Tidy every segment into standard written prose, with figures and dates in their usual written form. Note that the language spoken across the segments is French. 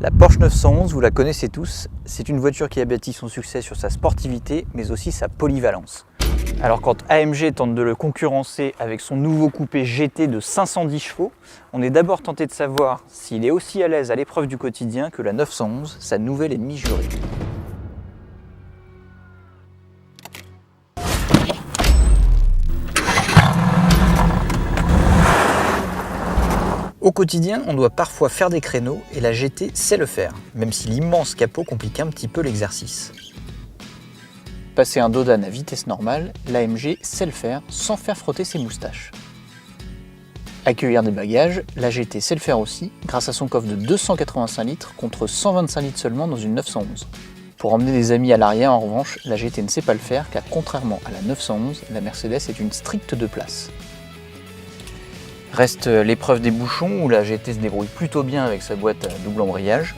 La Porsche 911, vous la connaissez tous, c'est une voiture qui a bâti son succès sur sa sportivité, mais aussi sa polyvalence. Alors quand AMG tente de le concurrencer avec son nouveau coupé GT de 510 chevaux, on est d'abord tenté de savoir s'il est aussi à l'aise à l'épreuve du quotidien que la 911, sa nouvelle ennemie jurée. Au quotidien, on doit parfois faire des créneaux et la GT sait le faire, même si l'immense capot complique un petit peu l'exercice. Passer un dos d'âne à vitesse normale, l'AMG sait le faire sans faire frotter ses moustaches. Accueillir des bagages, la GT sait le faire aussi grâce à son coffre de 285 litres contre 125 litres seulement dans une 911. Pour emmener des amis à l'arrière, en revanche, la GT ne sait pas le faire car contrairement à la 911, la Mercedes est une stricte 2 places. Reste l'épreuve des bouchons où la GT se débrouille plutôt bien avec sa boîte à double embrayage.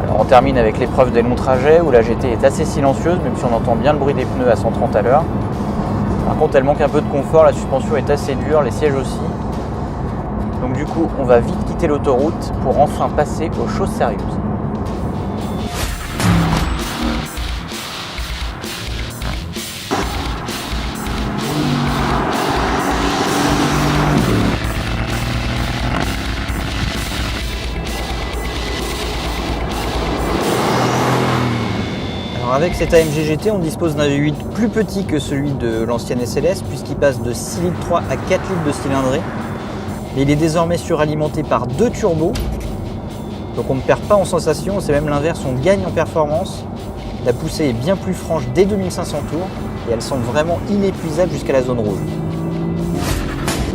Alors on termine avec l'épreuve des longs trajets où la GT est assez silencieuse même si on entend bien le bruit des pneus à 130 à l'heure. Par contre elle manque un peu de confort, la suspension est assez dure, les sièges aussi. Donc du coup on va vite quitter l'autoroute pour enfin passer aux choses sérieuses. Avec cet AMG GT, on dispose d'un V8 plus petit que celui de l'ancienne SLS puisqu'il passe de 6,3 litres à 4 litres de cylindrée. Mais il est désormais suralimenté par 2 turbos, donc on ne perd pas en sensation, c'est même l'inverse, on gagne en performance. La poussée est bien plus franche dès 2500 tours et elle semble vraiment inépuisable jusqu'à la zone rouge.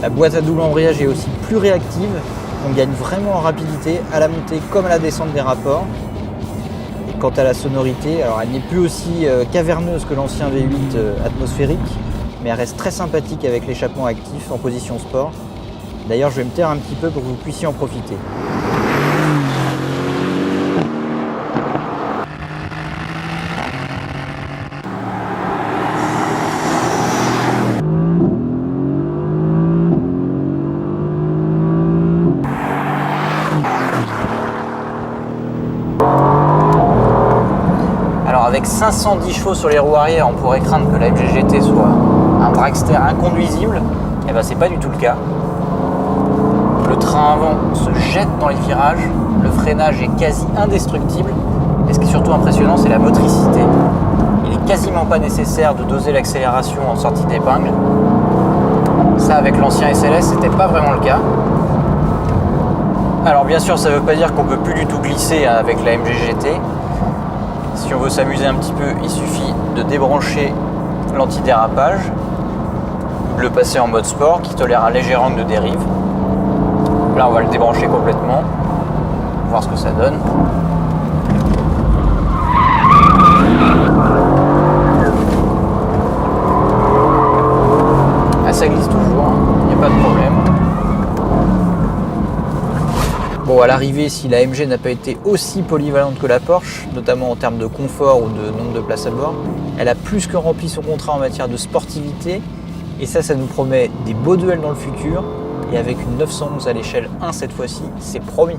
La boîte à double embrayage est aussi plus réactive, on gagne vraiment en rapidité à la montée comme à la descente des rapports. Quant à la sonorité, alors elle n'est plus aussi caverneuse que l'ancien V8 atmosphérique, mais elle reste très sympathique avec l'échappement actif en position sport. D'ailleurs, je vais me taire un petit peu pour que vous puissiez en profiter. Avec 510 chevaux sur les roues arrière, on pourrait craindre que la AMG GT soit un dragster inconduisible. Et ben c'est pas du tout le cas. Le train avant se jette dans les virages, le freinage est quasi indestructible. Et ce qui est surtout impressionnant, c'est la motricité. Il est quasiment pas nécessaire de doser l'accélération en sortie d'épingle. Ça, avec l'ancien SLS, c'était pas vraiment le cas. Alors bien sûr, ça veut pas dire qu'on peut plus du tout glisser avec la AMG GT. Si on veut s'amuser un petit peu, il suffit de débrancher l'antidérapage, de le passer en mode sport qui tolère un léger angle de dérive. Là, on va le débrancher complètement, voir ce que ça donne. Ah, ça glisse toujours, il n'y a pas de problème. Bon, à l'arrivée, si la AMG n'a pas été aussi polyvalente que la Porsche, notamment en termes de confort ou de nombre de places à bord, elle a plus que rempli son contrat en matière de sportivité. Et ça nous promet des beaux duels dans le futur. Et avec une 911 à l'échelle 1 cette fois-ci, c'est promis.